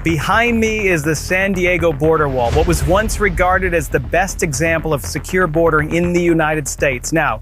Behind me is the San Diego border wall, what was once regarded as the best example of secure bordering in the United States. Now,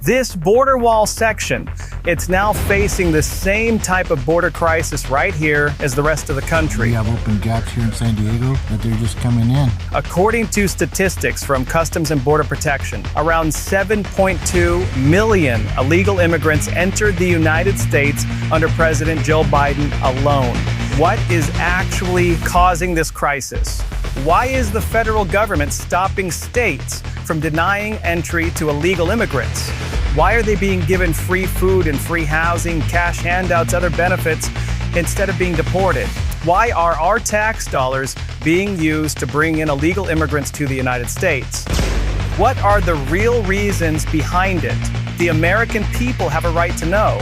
this border wall section, it's now facing the same type of border crisis right here as the rest of the country. We have open gaps here in San Diego that they're just coming in. According to statistics from Customs and Border Protection, around 7.2 million illegal immigrants entered the United States under President Joe Biden alone. What is actually causing this crisis? Why is the federal government stopping states from denying entry to illegal immigrants? Why are they being given free food and free housing, cash handouts, other benefits, instead of being deported? Why are our tax dollars being used to bring in illegal immigrants to the United States? What are the real reasons behind it? The American people have a right to know.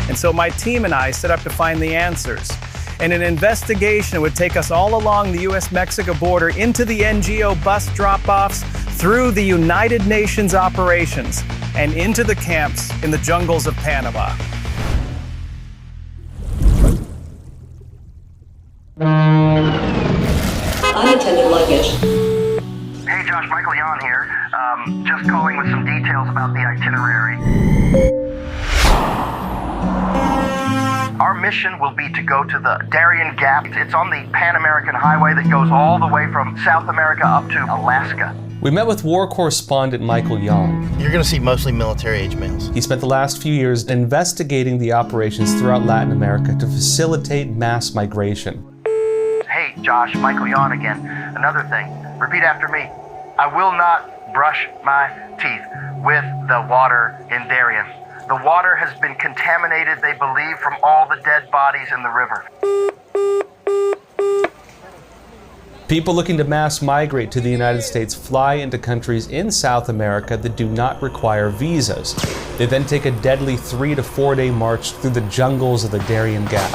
And so my team and I set up to find the answers. And an investigation would take us all along the U.S.-Mexico border into the NGO bus drop-offs, through the United Nations operations, and into the camps in the jungles of Panama. Unattended luggage. Hey Josh, Michael Yon here. Just calling with some details about the itinerary. Our mission will be to go to the Darien Gap. It's on the Pan-American Highway that goes all the way from South America up to Alaska. We met with war correspondent Michael Yon. You're going to see mostly military-age males. He spent the last few years investigating the operations throughout Latin America to facilitate mass migration. Hey Josh, Michael Yon again. Another thing, repeat after me. I will not brush my teeth with the water in Darien. The water has been contaminated, they believe, from all the dead bodies in the river. People looking to mass migrate to the United States fly into countries in South America that do not require visas. They then take a deadly 3 to 4 day march through the jungles of the Darien Gap,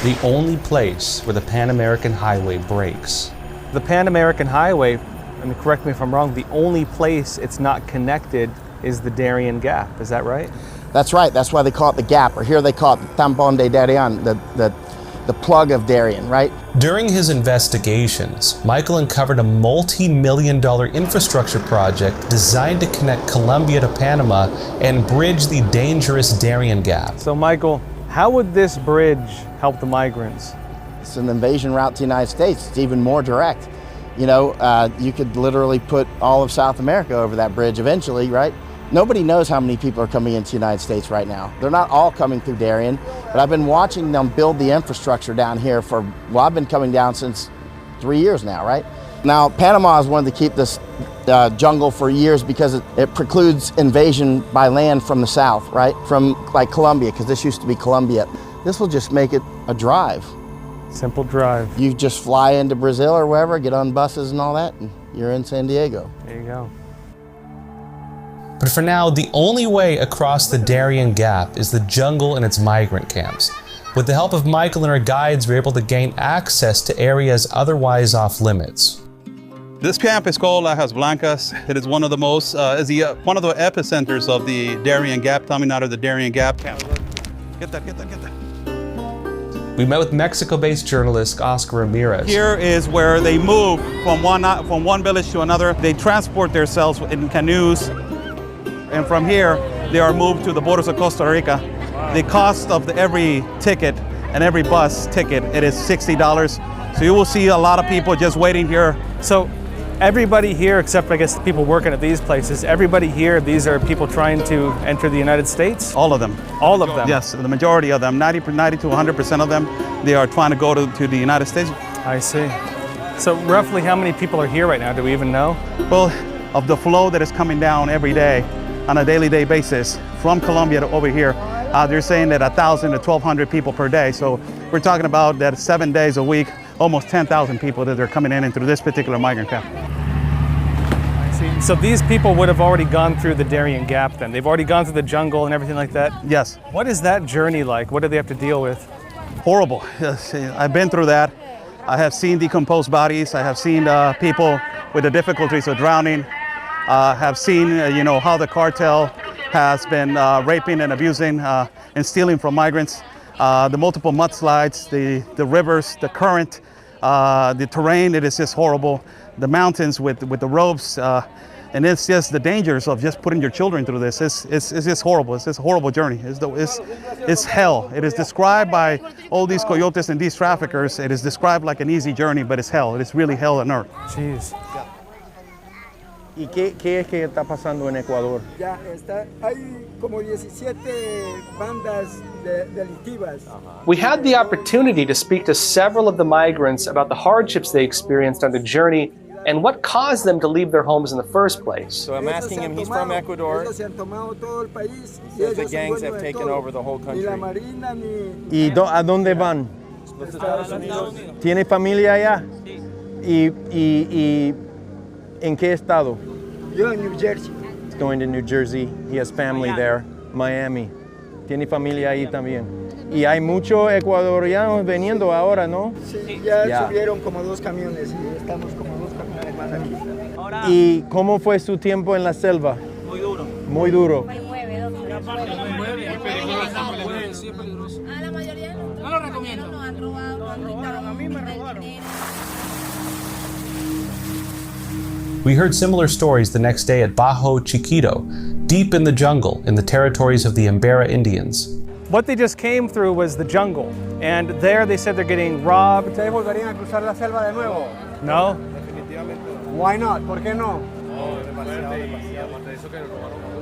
the only place where the Pan-American Highway breaks. The Pan-American Highway, and correct me if I'm wrong, the only place it's not connected is the Darien Gap. Is that right? That's right. That's why they call it the Gap, or here they call it the Tampon de Darien, the plug of Darien, right? During his investigations, Michael uncovered a multi-million-dollar infrastructure project designed to connect Colombia to Panama and bridge the dangerous Darien Gap. So Michael, how would this bridge help the migrants? It's an invasion route to the United States. It's even more direct. You know, you could literally put all of South America over that bridge eventually, right? Nobody knows how many people are coming into the United States right now. They're not all coming through Darien, but I've been watching them build the infrastructure down here I've been coming down since 3 years now, right? Now, Panama has wanted to keep this jungle for years because it precludes invasion by land from the south, right? From like Colombia, because this used to be Colombia. This will just make it a drive. Simple drive. You just fly into Brazil or wherever, get on buses and all that, and you're in San Diego. There you go. But for now, the only way across the Darien Gap is the jungle and its migrant camps. With the help of Michael and our guides, we're able to gain access to areas otherwise off limits. This camp is called Lajas Blancas. It is one of the most, one of the epicenters of the Darien Gap, coming out of the Darien Gap camp. Get that. We met with Mexico-based journalist Oscar Ramirez. Here is where they move from one village to another. They transport themselves in canoes, and from here they are moved to the borders of Costa Rica. The cost of every ticket and every bus ticket, it is $60. So you will see a lot of people just waiting here. So everybody here, except I guess the people working at these places, everybody here, these are people trying to enter the United States? All of them. All of them? Yes, the majority of them, 90 to 100% of them, they are trying to go to the United States. I see. So roughly how many people are here right now? Do we even know? Well, of the flow that is coming down every day on a daily basis from Colombia to over here, they're saying that 1,000 to 1,200 people per day. So we're talking about that 7 days a week, almost 10,000 people that are coming in through this particular migrant camp. I see. So these people would have already gone through the Darien Gap then? They've already gone through the jungle and everything like that? Yes. What is that journey like? What do they have to deal with? Horrible. Yes, I've been through that. I have seen decomposed bodies. I have seen people with the difficulties of drowning. Have seen, how the cartel has been raping and abusing and stealing from migrants. The multiple mudslides, the rivers, the current, The terrain, it is just horrible. The mountains with the ropes, and it's just the dangers of just putting your children through this. It's just horrible. It's just a horrible journey. It's hell. It is described by all these coyotes and these traffickers. It is described like an easy journey, but it's hell. It is really hell on earth. Jeez. ¿Y qué es que está pasando en Ecuador? Ya está, hay como 17 bandas delictivas. We had the opportunity to speak to several of the migrants about the hardships they experienced on the journey and what caused them to leave their homes in the first place. So I'm asking him, he's from Ecuador. Ellos se han tomado todo el país y The ellos son gangs dueños have de taken todo. over the whole Ni la country. Marina ni... ¿Y a dónde van? Estados Unidos. ¿Tiene familia allá? ¿Y en qué estado? Yo en New Jersey. He's going to New Jersey. He has family there. Miami. Tiene familia ahí también. Y hay muchos ecuatorianos veniendo ahora, ¿no? Sí, ya subieron como 2 camiones y estamos como 2 camiones más aquí. ¿Y cómo fue su tiempo en la selva? Muy duro. Muy duro. Muy peligroso. A la mayoría no lo recomiendo. Nos han robado, nos robaron. A mí me robaron. We heard similar stories the next day at Bajo Chiquito, deep in the jungle in the territories of the Embera Indians. What they just came through was the jungle, and there they said they're getting robbed. ¿Ustedes volverían a cruzar la selva de nuevo? No? Why not? ¿Por qué no?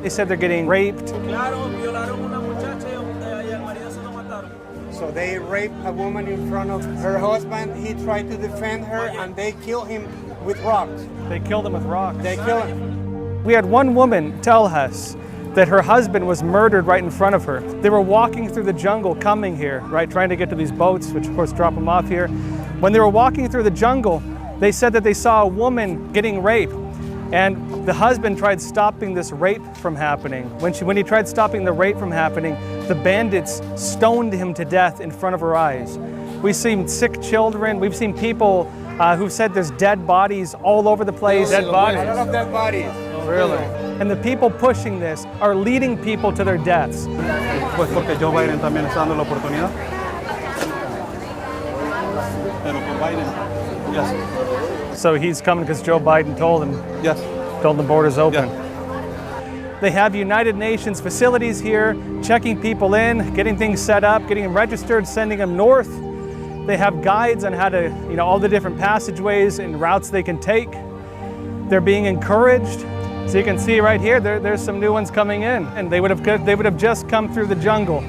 They said they're getting raped. Claro, violaron una muchacha y al marido se lo mataron. So they raped a woman in front of her husband. He tried to defend her and they killed him with rocks. They killed him with rocks. They killed him. We had one woman tell us that her husband was murdered right in front of her. They were walking through the jungle coming here, right, trying to get to these boats, which of course drop them off here. When they were walking through the jungle, they said that they saw a woman getting raped, and the husband tried stopping this rape from happening. When he tried stopping the rape from happening, the bandits stoned him to death in front of her eyes. We've seen sick children, we've seen people who said there's dead bodies all over the place. Dead bodies. A lot of dead bodies. Really? And the people pushing this are leading people to their deaths. Pues porque Joe Biden también está dando la oportunidad. Pero con Biden, yes. So he's coming because Joe Biden told him. Yes. Told the borders open. Yeah. They have United Nations facilities here, checking people in, getting things set up, getting them registered, sending them north. They have guides on how to, all the different passageways and routes they can take. They're being encouraged. So you can see right here, there's some new ones coming in, and they would have just come through the jungle.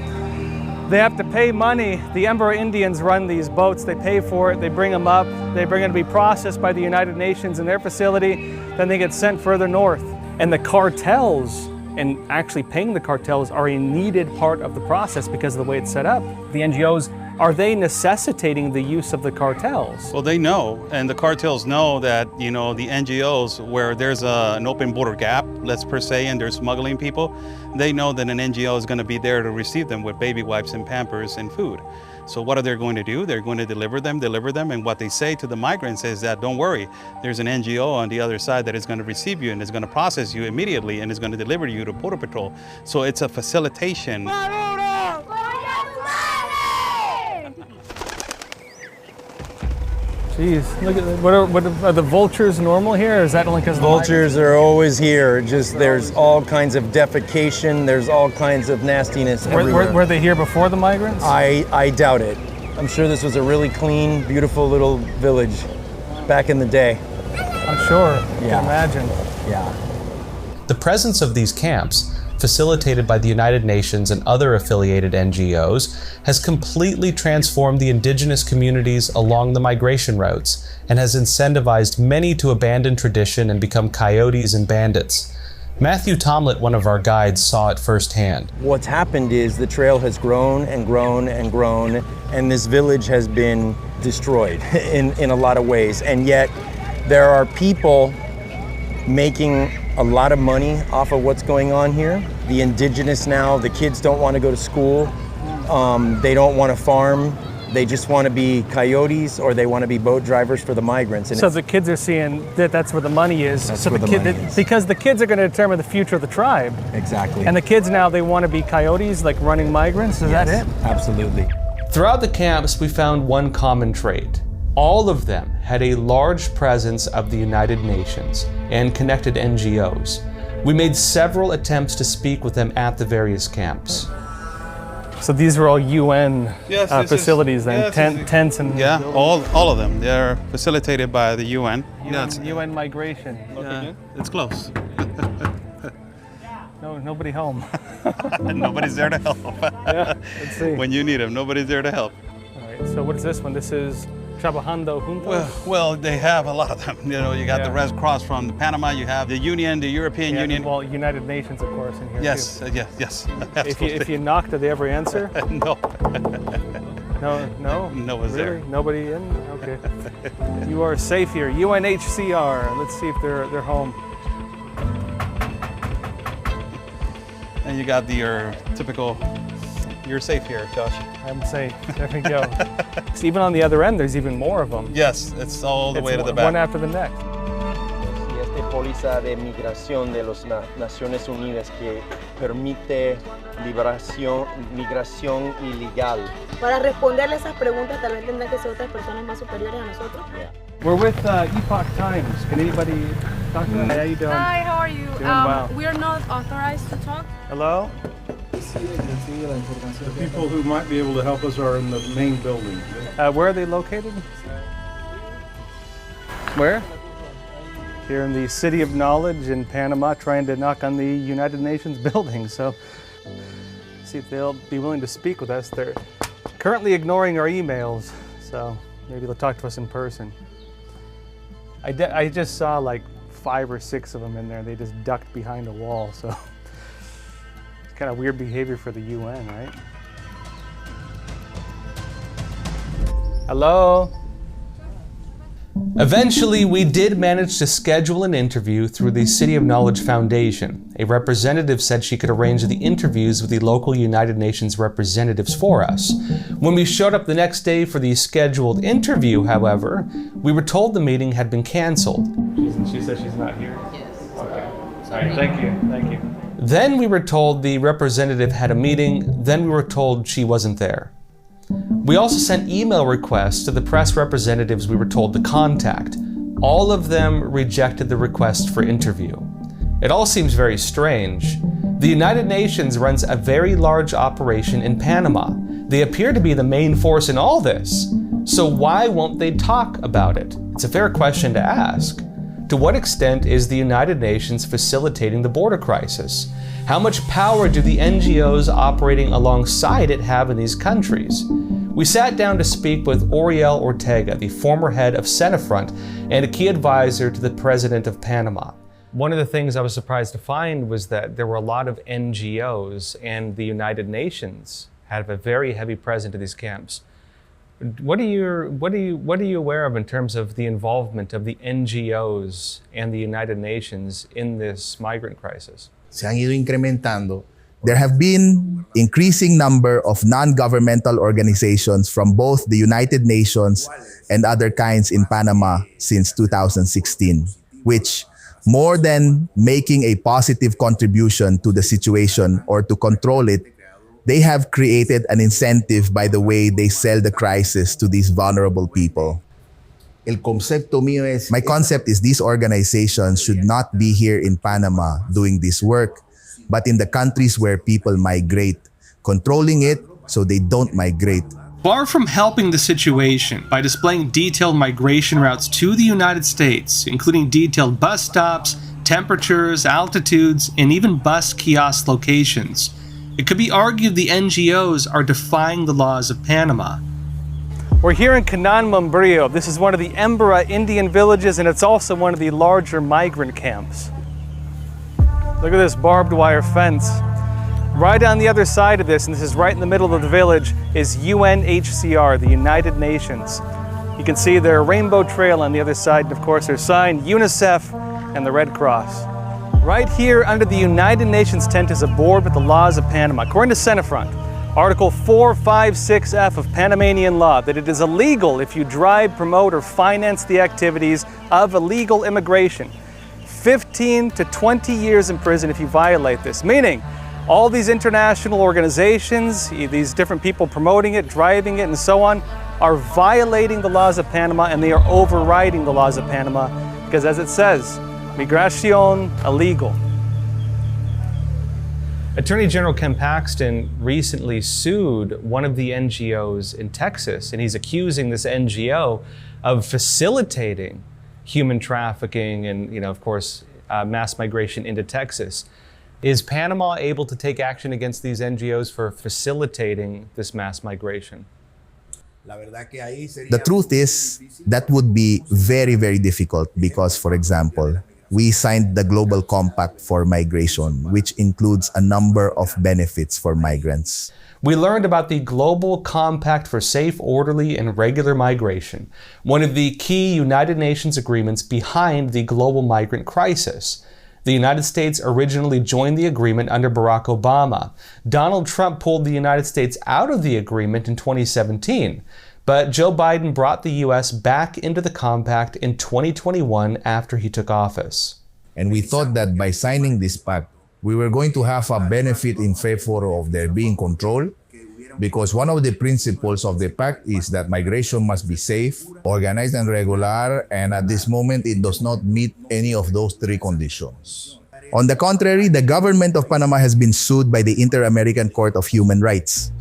They have to pay money. The Embera Indians run these boats. They pay for it. They bring them up. They bring them to be processed by the United Nations in their facility. Then they get sent further north. And the cartels, and actually paying the cartels, are a needed part of the process because of the way it's set up. The NGOs, are they necessitating the use of the cartels? Well, they know, and the cartels know that, the NGOs, where there's an open border gap, let's per se, and they're smuggling people, they know that an NGO is going to be there to receive them with baby wipes and Pampers and food. So what are they going to do? They're going to deliver them, and what they say to the migrants is that, don't worry, there's an NGO on the other side that is going to receive you and is going to process you immediately and is going to deliver you to Border Patrol. So it's a facilitation. Jeez, look at that. What are the vultures normal here, or is that only because Vultures are always here. Just there's all kinds of defecation. There's all kinds of nastiness everywhere. Were they here before the migrants? I doubt it. I'm sure this was a really clean, beautiful little village back in the day. I'm sure. I can imagine. Yeah. The presence of these camps, facilitated by the United Nations and other affiliated NGOs, has completely transformed the indigenous communities along the migration routes and has incentivized many to abandon tradition and become coyotes and bandits. Matthew Tomlett, one of our guides, saw it firsthand. What's happened is the trail has grown and grown and grown, and this village has been destroyed in a lot of ways. And yet there are people making a lot of money off of what's going on here. The indigenous now, the kids don't want to go to school. They don't want to farm. They just want to be coyotes, or they want to be boat drivers for the migrants. And so the kids are seeing that that's where the money is. That's so where the the money is. Because the kids are going to determine the future of the tribe. Exactly. And the kids now, they want to be coyotes, like running migrants. Is that it? Absolutely. Throughout the camps, we found one common trait. All of them had a large presence of the United Nations and connected NGOs. We made several attempts to speak with them at the various camps. So these are all UN facilities then, tents and... Yeah, all of them. They're facilitated by the UN. UN migration. It's close. No, nobody home. And nobody's there to help. Yeah, let's see. When you need them, nobody's there to help. All right, so what is this one? This is Trabajando Juntos? Well, they have a lot of them. You know, you got the Red Cross from Panama, you have the Union, the European Union. Well, United Nations, of course, in here yes, too. Yes. If you knock, do they ever answer? No. No? No one's there. Nobody in? Okay. You are safe here. UNHCR. Let's see if they're home. And you got your typical, you're safe here, Josh. I'm safe. There we go. So even on the other end, there's even more of them. Yes, it's all the way to the back. One after the next. Y esta póliza de migración de las Naciones Unidas que permite migración ilegal. Para responderle esas preguntas, tal vez tendrán que ser otras personas más superiores a nosotros. We're with Epoch Times. Can anybody talk to them? How you doing? Hi, how are you? Doing well. We are not authorized to talk. Hello? The people who might be able to help us are in the main building. Where are they located? Where? Here in the City of Knowledge in Panama, trying to knock on the United Nations building. So, see if they'll be willing to speak with us. They're currently ignoring our emails, so maybe they'll talk to us in person. I just saw like 5 or 6 of them in there. They just ducked behind a wall, so it's kind of weird behavior for the UN, right? Hello? Eventually, we did manage to schedule an interview through the City of Knowledge Foundation. A representative said she could arrange the interviews with the local United Nations representatives for us. When we showed up the next day for the scheduled interview, however, we were told the meeting had been canceled. She said she's not here? Yes. Okay. Sorry. Thank you. Then we were told the representative had a meeting, then we were told she wasn't there. We also sent email requests to the press representatives we were told to contact. All of them rejected the request for interview. It all seems very strange. The United Nations runs a very large operation in Panama. They appear to be the main force in all this. So why won't they talk about it? It's a fair question to ask. To what extent is the United Nations facilitating the border crisis? How much power do the NGOs operating alongside it have in these countries? We sat down to speak with Oriel Ortega, the former head of Senafront and a key advisor to the president of Panama. One of the things I was surprised to find was that there were a lot of NGOs, and the United Nations have a very heavy presence in these camps. What are you aware of in terms of the involvement of the NGOs and the United Nations in this migrant crisis? Se han ido incrementando. There have been increasing number of non-governmental organizations from both the United Nations and other kinds in Panama since 2016, which, more than making a positive contribution to the situation or to control it, they have created an incentive by the way they sell the crisis to these vulnerable people. My concept is these organizations should not be here in Panama doing this work, but in the countries where people migrate, controlling it so they don't migrate. Far from helping the situation by displaying detailed migration routes to the United States, including detailed bus stops, temperatures, altitudes, and even bus kiosk locations, it could be argued the NGOs are defying the laws of Panama. We're here in Canan Mombrillo. This is one of the Embera Indian villages, and it's also one of the larger migrant camps. Look at this barbed wire fence. Right on the other side of this, and this is right in the middle of the village, is UNHCR, the United Nations. You can see their rainbow trail on the other side, and of course their sign, UNICEF and the Red Cross. Right here under the United Nations tent is a board with the laws of Panama. According to Senafront, Article 456F of Panamanian law, that it is illegal if you drive, promote, or finance the activities of illegal immigration. 15 to 20 years in prison if you violate this, meaning all these international organizations, these different people promoting it, driving it, and so on, are violating the laws of Panama, and they are overriding the laws of Panama because, as it says, migración illegal. Attorney General Ken Paxton recently sued one of the NGOs in Texas, and he's accusing this NGO of facilitating human trafficking and, of course, mass migration into Texas. Is Panama able to take action against these NGOs for facilitating this mass migration? The truth is, that would be very, very difficult because, for example, we signed the Global Compact for Migration, which includes a number of benefits for migrants. We learned about the Global Compact for Safe, Orderly, and Regular Migration, one of the key United Nations agreements behind the global migrant crisis. The United States originally joined the agreement under Barack Obama. Donald Trump pulled the United States out of the agreement in 2017. But Joe Biden brought the U.S. back into the compact in 2021 after he took office. And we thought that by signing this pact, we were going to have a benefit in favor of there being control, because one of the principles of the pact is that migration must be safe, organized and regular, and at this moment it does not meet any of those three conditions. On the contrary, the government of Panama has been sued by the Inter-American Court of Human Rights.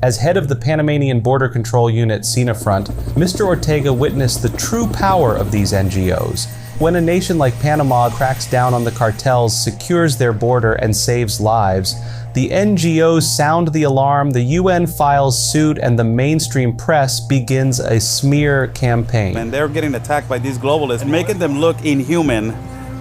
As head of the Panamanian Border Control Unit, SENAFRONT, Mr. Ortega witnessed the true power of these NGOs. When a nation like Panama cracks down on the cartels, secures their border, and saves lives, the NGOs sound the alarm, the UN files suit, and the mainstream press begins a smear campaign. And they're getting attacked by these globalists, making them look inhuman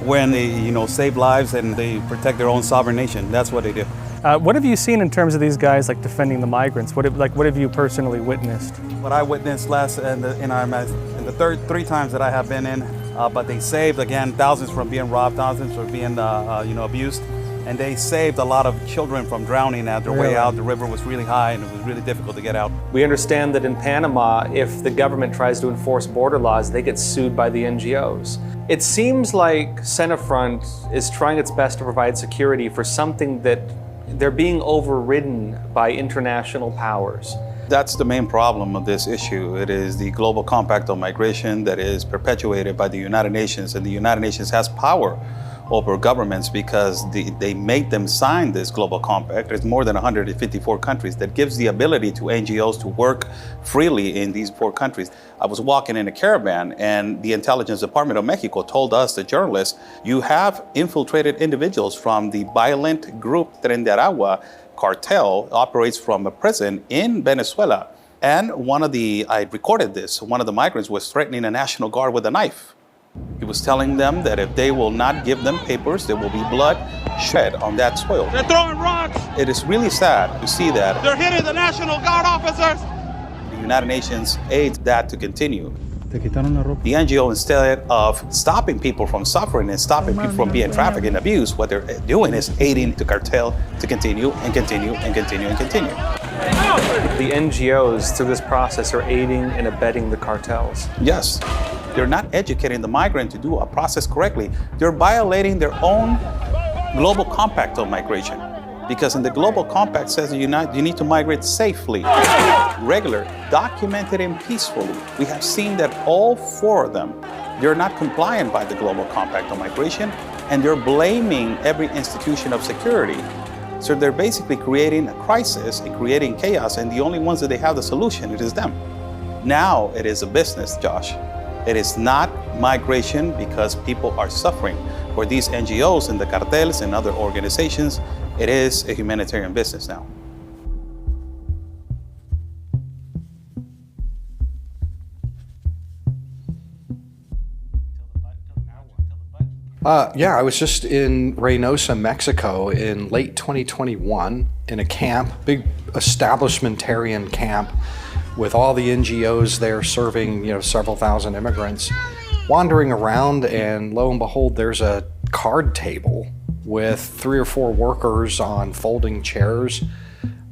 when they, save lives and they protect their own sovereign nation. That's what they do. What have you seen in terms of these guys like defending the migrants? What have you personally witnessed? What I witnessed in the three times that I have been in, but they saved again thousands from being robbed, thousands from being abused, and they saved a lot of children from drowning at their way out. The river was really high and it was really difficult to get out. We understand that in Panama, if the government tries to enforce border laws, they get sued by the NGOs. It seems like SENAFRONT is trying its best to provide security for something that they're being overridden by international powers. That's the main problem of this issue. It is the Global Compact on Migration that is perpetuated by the United Nations, and the United Nations has power over governments because they made them sign this Global Compact. There's more than 154 countries that gives the ability to NGOs to work freely in these 4 countries. I was walking in a caravan and the Intelligence Department of Mexico told us, the journalists, you have infiltrated individuals from the violent group Tren de Aragua cartel operates from a prison in Venezuela. And I recorded this, one of the migrants was threatening a National Guard with a knife. He was telling them that if they will not give them papers, there will be blood shed on that soil. They're throwing rocks. It is really sad to see that. They're hitting the National Guard officers. The United Nations aids that to continue. The NGO, instead of stopping people from suffering and stopping people from being trafficked and abused, what they're doing is aiding the cartel to continue and continue and continue and continue. The NGOs, through this process, are aiding and abetting the cartels. Yes. They're not educating the migrant to do a process correctly. They're violating their own Global Compact on Migration. Because in the Global Compact says you need to migrate safely, regular, documented, and peacefully. We have seen that all 4 of them, they're not compliant by the Global Compact on Migration, and they're blaming every institution of security. So they're basically creating a crisis and creating chaos, and the only ones that they have the solution, it is them. Now it is a business, Josh. It is not migration because people are suffering. For these NGOs and the cartels and other organizations, it is a humanitarian business now. I was just in Reynosa, Mexico in late 2021 in a camp, big establishmentarian camp with all the NGOs there serving, several thousand immigrants, wandering around, and lo and behold, there's a card table with 3 or 4 workers on folding chairs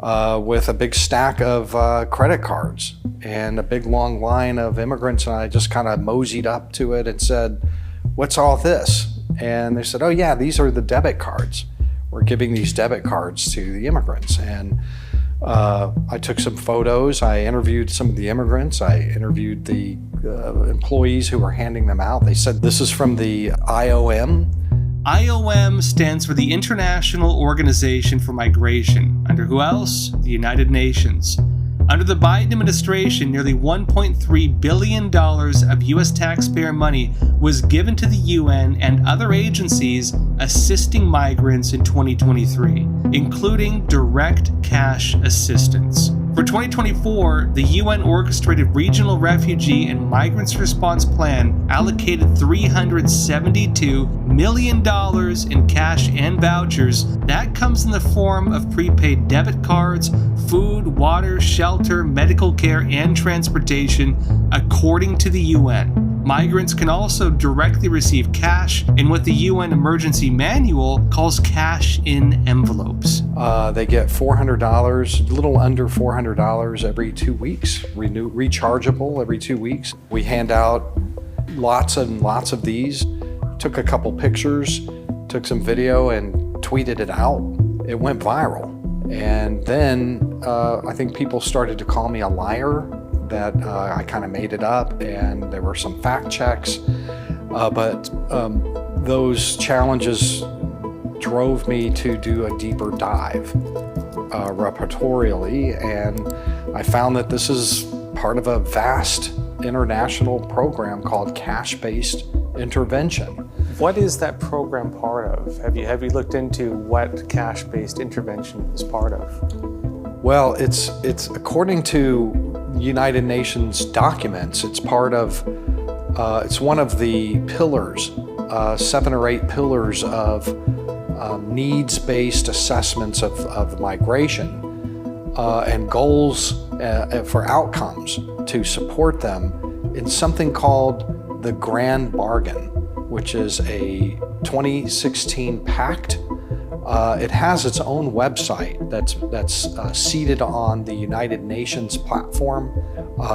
with a big stack of credit cards and a big long line of immigrants. And I just kind of moseyed up to it and said, "What's all this?" And they said, "Oh yeah, these are the debit cards. We're giving these debit cards to the immigrants." And I took some photos. I interviewed some of the immigrants. I interviewed the employees who were handing them out. They said this is from the IOM. IOM stands for the International Organization for Migration. Under who else? The United Nations. Under the Biden administration, nearly $1.3 billion of U.S. taxpayer money was given to the UN and other agencies assisting migrants in 2023, including direct cash assistance. For 2024, the UN-orchestrated Regional Refugee and Migrants Response Plan allocated $372 million in cash and vouchers. That comes in the form of prepaid debit cards, food, water, shelter, medical care, and transportation, according to the UN. Migrants can also directly receive cash in what the UN Emergency Manual calls cash in envelopes. They get $400, a little under $400 every 2 weeks, rechargeable every 2 weeks. We hand out lots and lots of these. Took a couple pictures, took some video, and tweeted it out. It went viral. And then I think people started to call me a liar, that I kind of made it up, and there were some fact checks. But those challenges drove me to do a deeper dive repertorially, and I found that this is part of a vast international program called cash-based intervention. What is that program part of? Have you looked into what cash-based intervention is part of? Well, it's according to United Nations documents, it's part of, it's one of the pillars, 7 or 8 pillars of needs-based assessments of migration and goals for outcomes to support them in something called the Grand Bargain, which is a 2016 pact. It has its own website that's seated on the United Nations platform.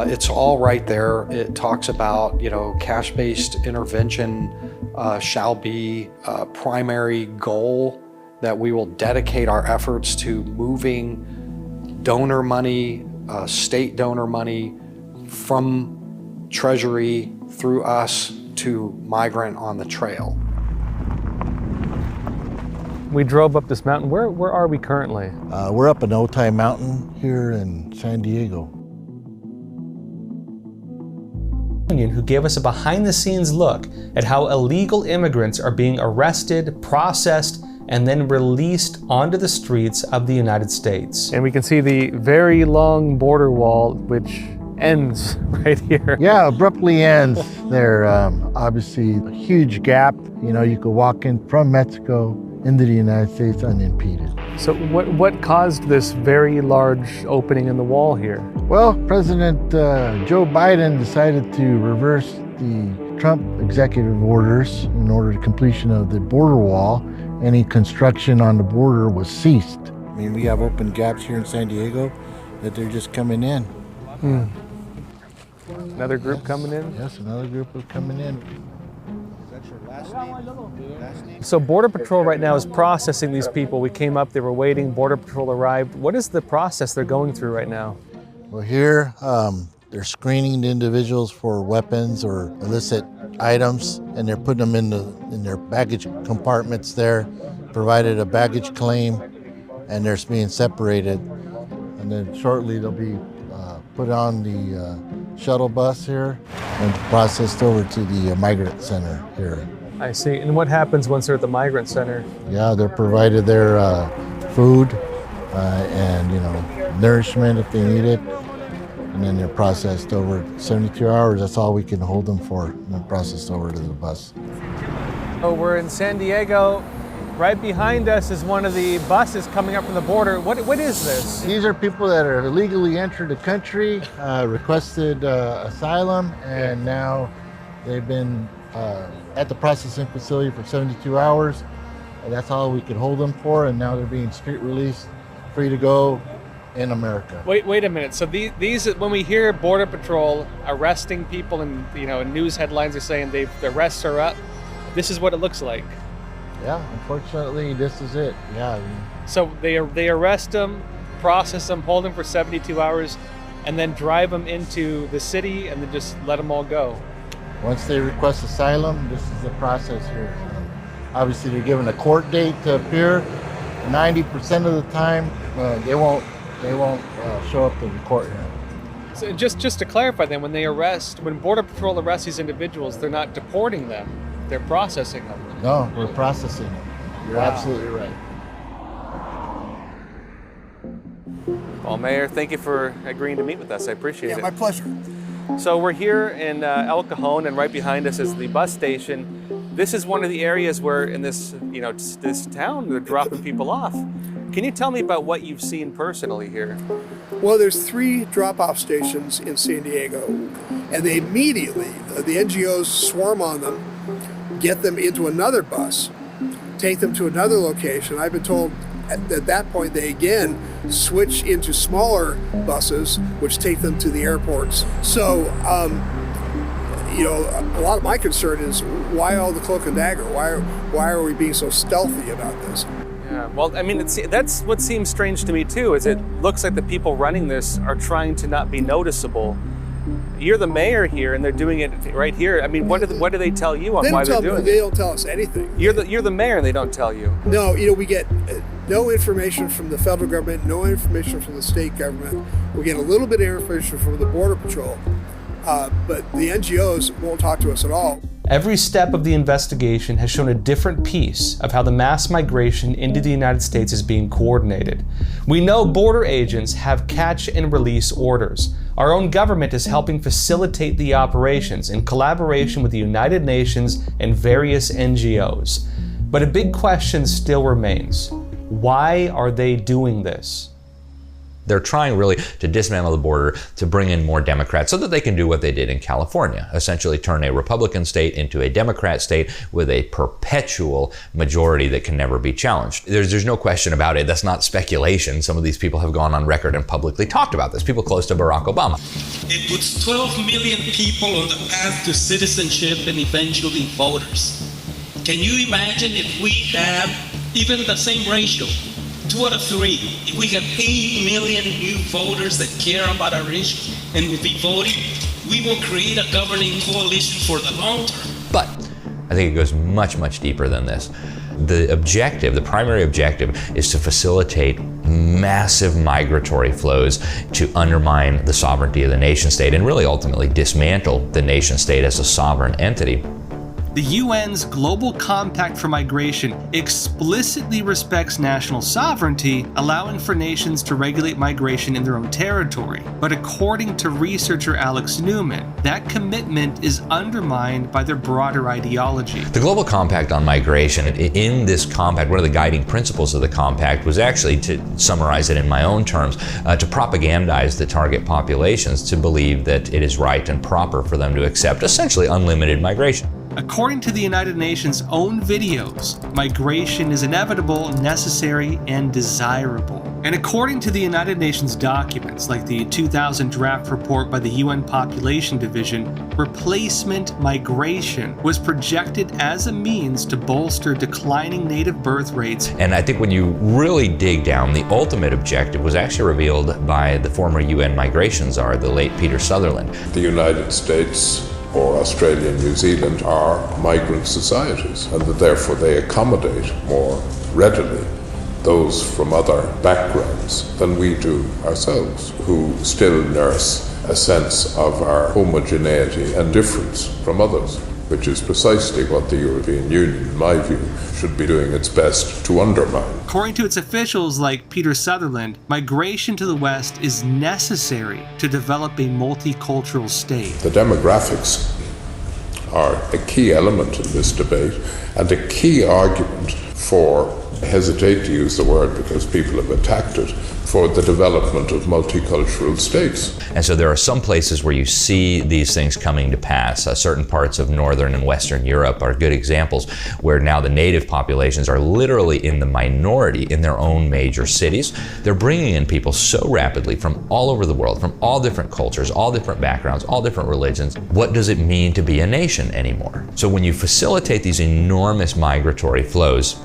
It's all right there. It talks about, cash-based intervention shall be a primary goal, that we will dedicate our efforts to moving donor money, state donor money from Treasury through us to Migrant on the Trail. We drove up this mountain. Where are we currently? We're up in Otay Mountain here in San Diego. Who gave us a behind-the-scenes look at how illegal immigrants are being arrested, processed, and then released onto the streets of the United States. And we can see the very long border wall, which ends right here. Yeah, abruptly ends there. Obviously, a huge gap. You could walk in from Mexico into the United States unimpeded. So what caused this very large opening in the wall here? Well, President Joe Biden decided to reverse the Trump executive orders in order to completion of the border wall. Any construction on the border was ceased. I mean, we have open gaps here in San Diego that they're just coming in. Another group coming in? Yes, another group is coming in. So Border Patrol right now is processing these people. We came up, they were waiting, Border Patrol arrived. What is the process they're going through right now? Well, here they're screening the individuals for weapons or illicit items, and they're putting them in their baggage compartments there, provided a baggage claim, and they're being separated. And then shortly they'll be put on the shuttle bus here and processed over to the migrant center here. I see. And what happens once they're at the migrant center? Yeah, they're provided their food and nourishment if they need it, and then they're processed over 72 hours. That's all we can hold them for, and then processed over to the bus. Oh, we're in San Diego. Right behind us is one of the buses coming up from the border. What is this? These are people that are illegally entered the country, requested asylum, and now they've been at the processing facility for 72 hours. And that's all we could hold them for, and now they're being street released, free to go in America. Wait a minute. So these when we hear Border Patrol arresting people, and news headlines are saying the arrests are up, this is what it looks like. Yeah, unfortunately, this is it. Yeah. So they arrest them, process them, hold them for 72 hours, and then drive them into the city and then just let them all go. Once they request asylum, this is the process here. Obviously, they're given a court date to appear. 90% of the time, they won't show up to the court hearing. So just to clarify then, when Border Patrol arrests these individuals, they're not deporting them, they're processing them. No, we're processing them. You're absolutely right. Well, Mayor, thank you for agreeing to meet with us. I appreciate it. Yeah, my pleasure. So we're here in El Cajon, and right behind us is the bus station. This is one of the areas where in this town, they're dropping people off. Can you tell me about what you've seen personally here? Well, there's 3 drop-off stations in San Diego, and they immediately, the NGOs swarm on them, get them into another bus, take them to another location. I've been told at that point they again switch into smaller buses, which take them to the airports. So, a lot of my concern is why all the cloak and dagger? Why are we being so stealthy about this? Yeah, well, I mean, that's what seems strange to me too, is it looks like the people running this are trying to not be noticeable. You're the mayor here, and they're doing it right here. I mean, what do they tell you on why they're doing it? They don't tell us anything. You're the mayor, and they don't tell you. No, we get no information from the federal government, no information from the state government. We get a little bit of information from the Border Patrol, but the NGOs won't talk to us at all. Every step of the investigation has shown a different piece of how the mass migration into the United States is being coordinated. We know border agents have catch and release orders. Our own government is helping facilitate the operations in collaboration with the United Nations and various NGOs. But a big question still remains. Why are they doing this? They're trying really to dismantle the border to bring in more Democrats so that they can do what they did in California, essentially turn a Republican state into a Democrat state with a perpetual majority that can never be challenged. There's no question about it. That's not speculation. Some of these people have gone on record and publicly talked about this, people close to Barack Obama. It puts 12 million people on the path to citizenship and eventually voters. Can you imagine if we have even the same ratio? 2 out of 3. If we have 8 million new voters that care about our issues and will be voting, we will create a governing coalition for the long term. But I think it goes much, much deeper than this. The primary objective, is to facilitate massive migratory flows to undermine the sovereignty of the nation state and really ultimately dismantle the nation state as a sovereign entity. The UN's Global Compact for Migration explicitly respects national sovereignty, allowing for nations to regulate migration in their own territory. But according to researcher Alex Newman, that commitment is undermined by their broader ideology. The Global Compact on Migration, in this compact, one of the guiding principles of the compact was actually, to summarize it in my own terms, to propagandize the target populations to believe that it is right and proper for them to accept essentially unlimited migration. According to the United Nations' own videos, migration is inevitable, necessary, and desirable. And according to the United Nations documents, like the 2000 draft report by the UN Population Division, replacement migration was projected as a means to bolster declining native birth rates. And I think when you really dig down, the ultimate objective was actually revealed by the former UN migration czar, the late Peter Sutherland. The United States or Australia and New Zealand are migrant societies, and that therefore they accommodate more readily those from other backgrounds than we do ourselves, who still nurse a sense of our homogeneity and difference from others, which is precisely what the European Union, in my view, should be doing its best to undermine. According to its officials like Peter Sutherland, migration to the West is necessary to develop a multicultural state. The demographics are a key element in this debate and a key argument for, I hesitate to use the word because people have attacked it, for the development of multicultural states. And so there are some places where you see these things coming to pass. Certain parts of Northern and Western Europe are good examples where now the native populations are literally in the minority in their own major cities. They're bringing in people so rapidly from all over the world, from all different cultures, all different backgrounds, all different religions. What does it mean to be a nation anymore? So when you facilitate these enormous migratory flows,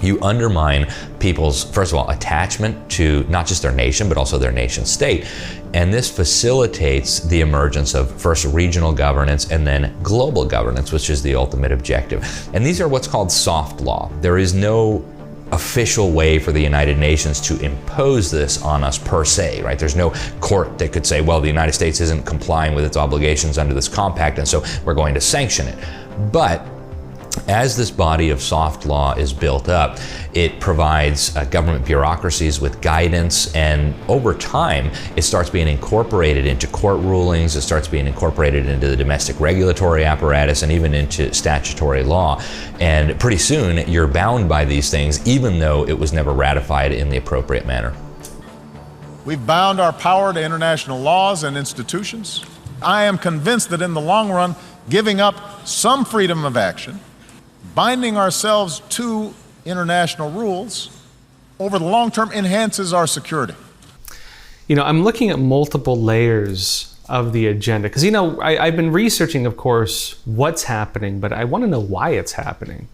you undermine people's, first of all, attachment to not just their nation, but also their nation state. And this facilitates the emergence of first regional governance and then global governance, which is the ultimate objective. And these are what's called soft law. There is no official way for the United Nations to impose this on us per se, right? There's no court that could say, well, the United States isn't complying with its obligations under this compact, and so we're going to sanction it. But as this body of soft law is built up, it provides government bureaucracies with guidance, and over time, it starts being incorporated into court rulings, it starts being incorporated into the domestic regulatory apparatus, and even into statutory law. And pretty soon, you're bound by these things, even though it was never ratified in the appropriate manner. We've bound our power to international laws and institutions. I am convinced that in the long run, giving up some freedom of action, binding ourselves to international rules over the long term enhances our security. You know, I'm looking at multiple layers of the agenda because, you know, I've been researching, of course, what's happening, but I want to know why it's happening.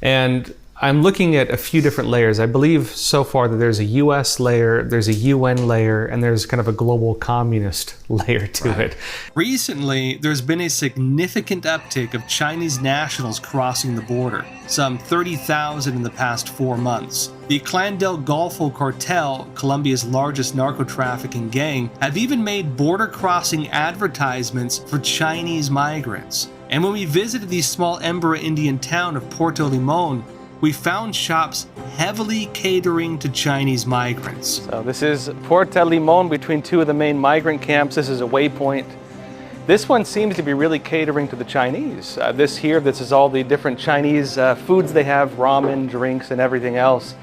And I'm looking at a few different layers. I believe so far that there's a US layer, there's a UN layer, and there's kind of a global communist layer to it. Recently, there's been a significant uptick of Chinese nationals crossing the border, some 30,000 in the past 4 months. The Clan del Golfo cartel, Colombia's largest narco-trafficking gang, have even made border-crossing advertisements for Chinese migrants. And when we visited the small Embera Indian town of Puerto Limon, we found shops heavily catering to Chinese migrants. So this is Puerto Limon, between two of the main migrant camps. This is a waypoint. This one seems to be really catering to the Chinese. This is all the different Chinese foods they have, ramen, drinks, and everything else.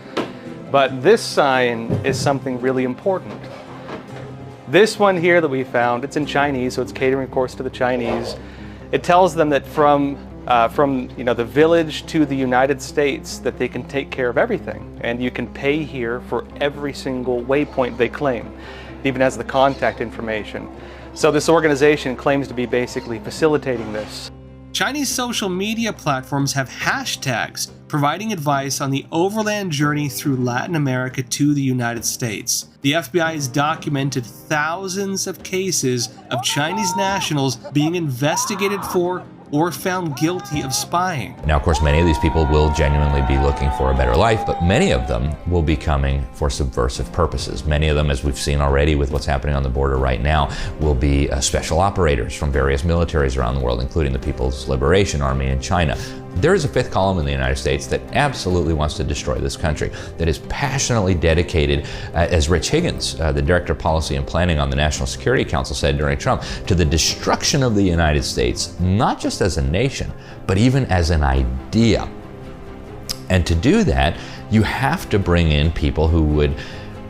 But this sign is something really important. This one here that we found, it's in Chinese, so it's catering, of course, to the Chinese. It tells them that from the village to the United States, that they can take care of everything, and you can pay here for every single waypoint they claim. It even has the contact information. So this organization claims to be basically facilitating this. Chinese social media platforms have hashtags providing advice on the overland journey through Latin America to the United States. The FBI has documented thousands of cases of Chinese nationals being investigated for or found guilty of spying. Now, of course, many of these people will genuinely be looking for a better life, but many of them will be coming for subversive purposes. Many of them, as we've seen already with what's happening on the border right now, will be special operators from various militaries around the world, including the People's Liberation Army in China. There is a fifth column in the United States that absolutely wants to destroy this country, that is passionately dedicated, as Rich Higgins, the Director of Policy and Planning on the National Security Council, said during Trump, to the destruction of the United States, not just as a nation, but even as an idea. And to do that, you have to bring in people who would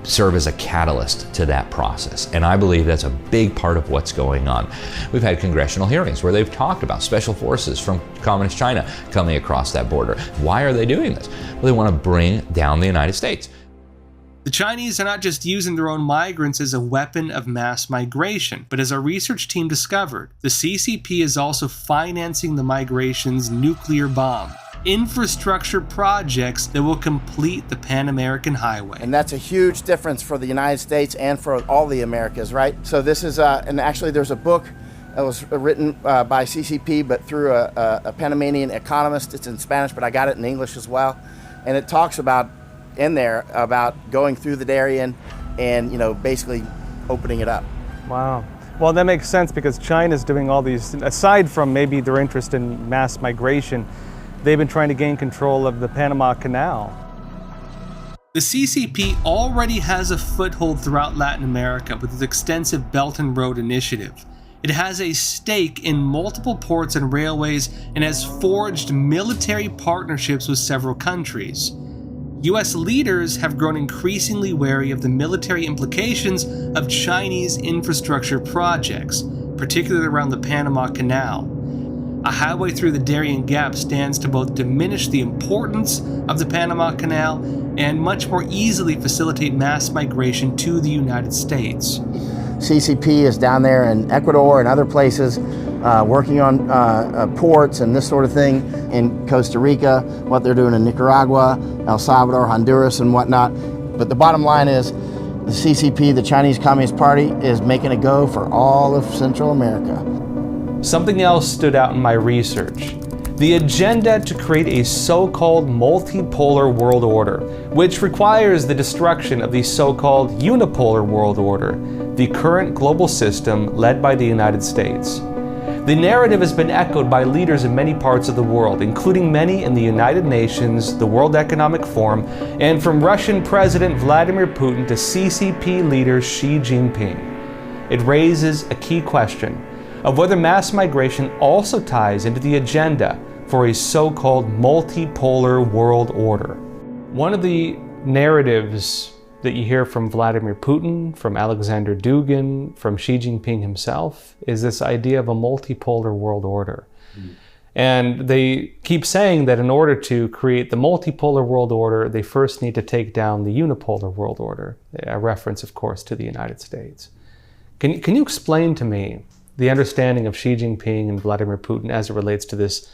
serve as a catalyst to that process. And I believe that's a big part of what's going on. We've had congressional hearings where they've talked about special forces from Communist China coming across that border. Why are they doing this? Well, they want to bring down the United States. The Chinese are not just using their own migrants as a weapon of mass migration, but as our research team discovered, the CCP is also financing the migration's nuclear bomb. Infrastructure projects that will complete the Pan American Highway. And that's a huge difference for the United States and for all the Americas, right? So this is, and actually there's a book that was written by CCP, but through a Panamanian economist. It's in Spanish, but I got it in English as well. And it talks about, in there, about going through the Darien and, basically opening it up. Wow. Well, that makes sense because China's doing all these, aside from maybe their interest in mass migration, they've been trying to gain control of the Panama Canal. The CCP already has a foothold throughout Latin America with its extensive Belt and Road Initiative. It has a stake in multiple ports and railways and has forged military partnerships with several countries. US leaders have grown increasingly wary of the military implications of Chinese infrastructure projects, particularly around the Panama Canal. A highway through the Darien Gap stands to both diminish the importance of the Panama Canal and much more easily facilitate mass migration to the United States. CCP is down there in Ecuador and other places working on ports and this sort of thing in Costa Rica, what they're doing in Nicaragua, El Salvador, Honduras, and whatnot. But the bottom line is the CCP, the Chinese Communist Party, is making a go for all of Central America. Something else stood out in my research. The agenda to create a so-called multipolar world order, which requires the destruction of the so-called unipolar world order, the current global system led by the United States. The narrative has been echoed by leaders in many parts of the world, including many in the United Nations, the World Economic Forum, and from Russian President Vladimir Putin to CCP leader Xi Jinping. It raises a key question of whether mass migration also ties into the agenda for a so-called multipolar world order. One of the narratives that you hear from Vladimir Putin, from Alexander Dugin, from Xi Jinping himself, is this idea of a multipolar world order. And they keep saying that in order to create the multipolar world order, they first need to take down the unipolar world order, a reference, of course, to the United States. Can you explain to me the understanding of Xi Jinping and Vladimir Putin as it relates to this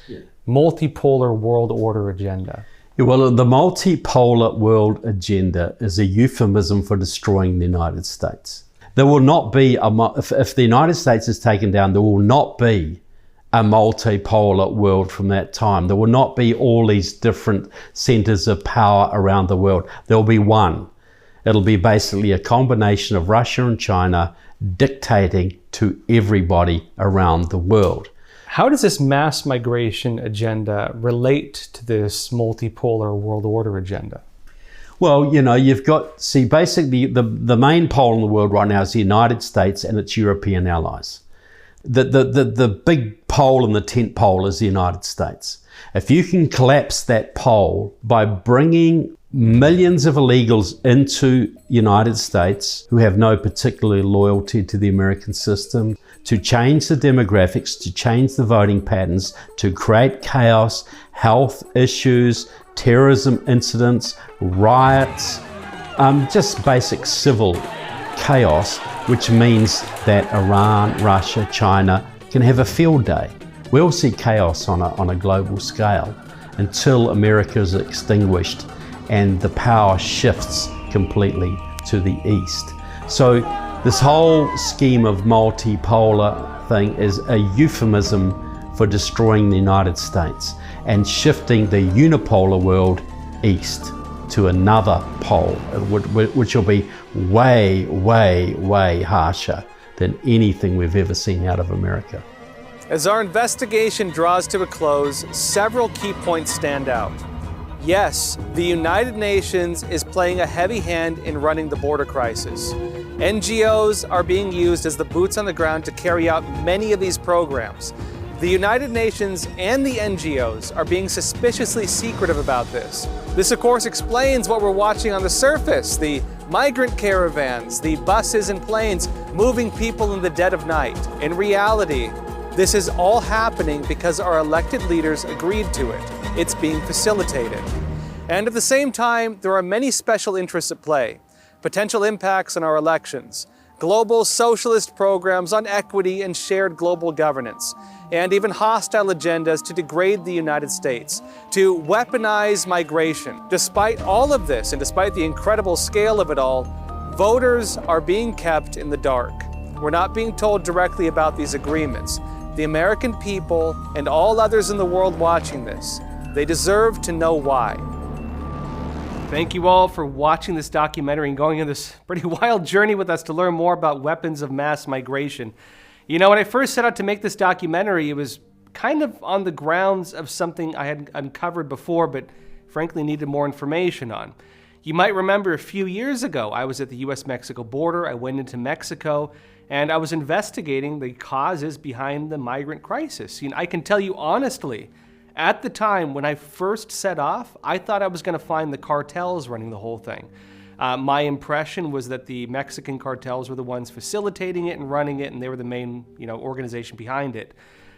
multipolar world order agenda? Yeah, well, the multipolar world agenda is a euphemism for destroying the United States. There will not be, if the United States is taken down, there will not be a multipolar world from that time. There will not be all these different centers of power around the world. There will be one. It'll be basically a combination of Russia and China dictating to everybody around the world. How does this mass migration agenda relate to this multipolar world order agenda? Well, you've got, basically the main pole in the world right now is the United States and its European allies. The big pole in the tent pole is the United States. If you can collapse that pole by bringing millions of illegals into United States who have no particular loyalty to the American system, to change the demographics, to change the voting patterns, to create chaos, health issues, terrorism incidents, riots, just basic civil chaos, which means that Iran, Russia, China can have a field day. We'll see chaos on a global scale until America is extinguished and the power shifts completely to the east. So this whole scheme of multipolar thing is a euphemism for destroying the United States and shifting the unipolar world east to another pole, which will be way, way, way harsher than anything we've ever seen out of America. As our investigation draws to a close, several key points stand out. Yes, the United Nations is playing a heavy hand in running the border crisis. NGOs are being used as the boots on the ground to carry out many of these programs. The United Nations and the NGOs are being suspiciously secretive about this. This, of course, explains what we're watching on the surface, the migrant caravans, the buses and planes moving people in the dead of night. In reality, this is all happening because our elected leaders agreed to it. It's being facilitated. And at the same time, there are many special interests at play. Potential impacts on our elections, global socialist programs on equity and shared global governance, and even hostile agendas to degrade the United States, to weaponize migration. Despite all of this, and despite the incredible scale of it all, voters are being kept in the dark. We're not being told directly about these agreements. The American people and all others in the world watching this, they deserve to know why. Thank you all for watching this documentary and going on this pretty wild journey with us to learn more about weapons of mass migration. You know, when I first set out to make this documentary, it was kind of on the grounds of something I had uncovered before, but frankly needed more information on. You might remember a few years ago, I was at the US-Mexico border. I went into Mexico and I was investigating the causes behind the migrant crisis. You know, I can tell you honestly, at the time when I first set off, I thought I was going to find the cartels running the whole thing. My impression was that the Mexican cartels were the ones facilitating it and running it, and they were the main, organization behind it.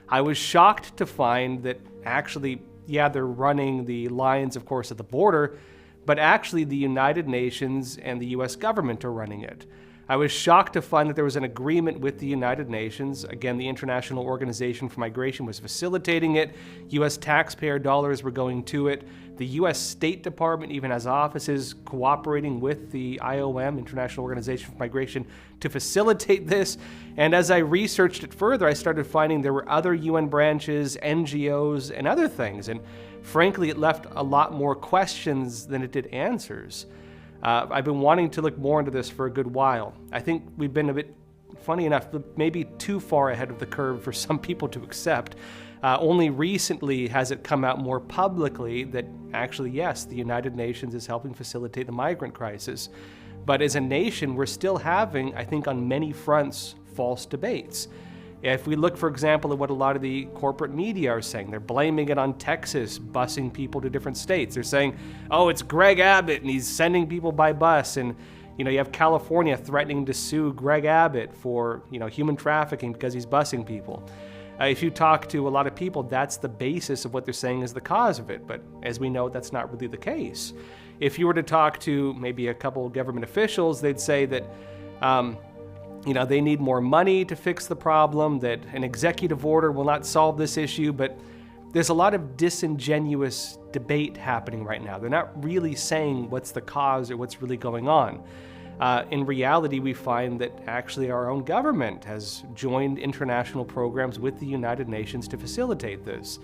I was shocked to find that actually, yeah, they're running the lines, of course, at the border, but actually the United Nations and the US government are running it. I was shocked to find that there was an agreement with the United Nations. Again, the International Organization for Migration was facilitating it. U.S. taxpayer dollars were going to it. The U.S. State Department even has offices cooperating with the IOM, International Organization for Migration, to facilitate this. And as I researched it further, I started finding there were other UN branches, NGOs, and other things. And frankly, it left a lot more questions than it did answers. I've been wanting to look more into this for a good while. I think we've been a bit, funny enough, maybe too far ahead of the curve for some people to accept. Only recently has it come out more publicly that actually, yes, the United Nations is helping facilitate the migrant crisis. But as a nation, we're still having, I think on many fronts, false debates. If we look, for example, at what a lot of the corporate media are saying, they're blaming it on Texas busing people to different states. They're saying, oh, it's Greg Abbott and he's sending people by bus. And, you have California threatening to sue Greg Abbott for, human trafficking because he's busing people. If you talk to a lot of people, that's the basis of what they're saying is the cause of it. But as we know, that's not really the case. If you were to talk to maybe a couple of government officials, they'd say that, they need more money to fix the problem, that an executive order will not solve this issue, but there's a lot of disingenuous debate happening right now. They're not really saying what's the cause or what's really going on. In reality, we find that actually our own government has joined international programs with the United Nations to facilitate this.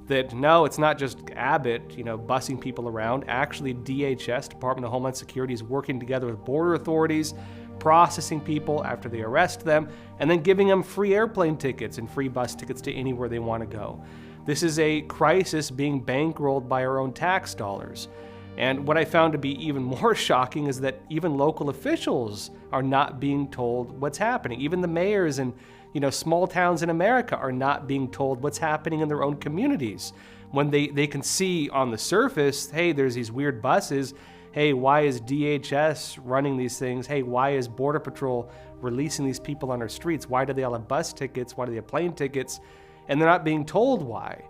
That no, it's not just Abbott, busing people around. Actually, DHS, Department of Homeland Security, is working together with border authorities, processing people after they arrest them, and then giving them free airplane tickets and free bus tickets to anywhere they want to go. This is a crisis being bankrolled by our own tax dollars. And what I found to be even more shocking is that even local officials are not being told what's happening. Even the mayors in small towns in America are not being told what's happening in their own communities. When they can see on the surface, hey, there's these weird buses. Hey, why is DHS running these things? Hey, why is Border Patrol releasing these people on our streets? Why do they all have bus tickets? Why do they have plane tickets? And they're not being told why.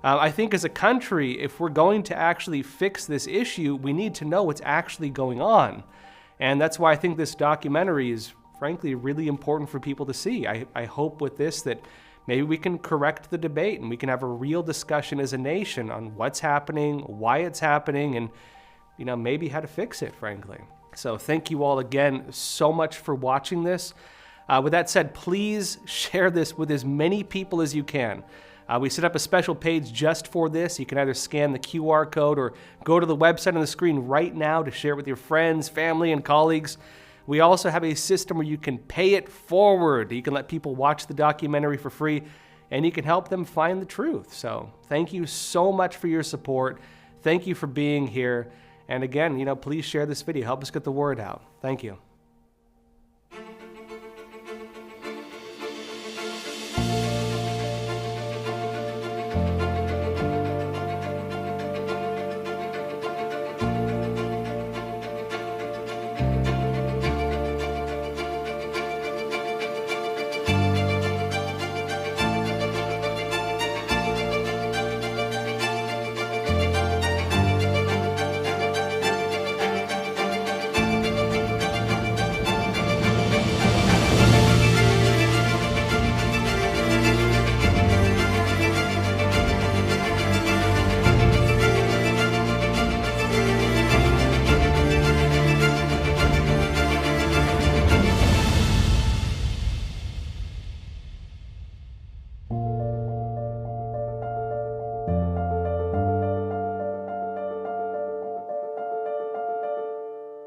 I think as a country, if we're going to actually fix this issue, we need to know what's actually going on. And that's why I think this documentary is, frankly, really important for people to see. I hope with this that maybe we can correct the debate and we can have a real discussion as a nation on what's happening, why it's happening, and maybe how to fix it, frankly. So thank you all again so much for watching this. With that said, please share this with as many people as you can. We set up a special page just for this. You can either scan the QR code or go to the website on the screen right now to share it with your friends, family, and colleagues. We also have a system where you can pay it forward. You can let people watch the documentary for free, and you can help them find the truth. So thank you so much for your support. Thank you for being here. And again, please share this video. Help us get the word out. Thank you.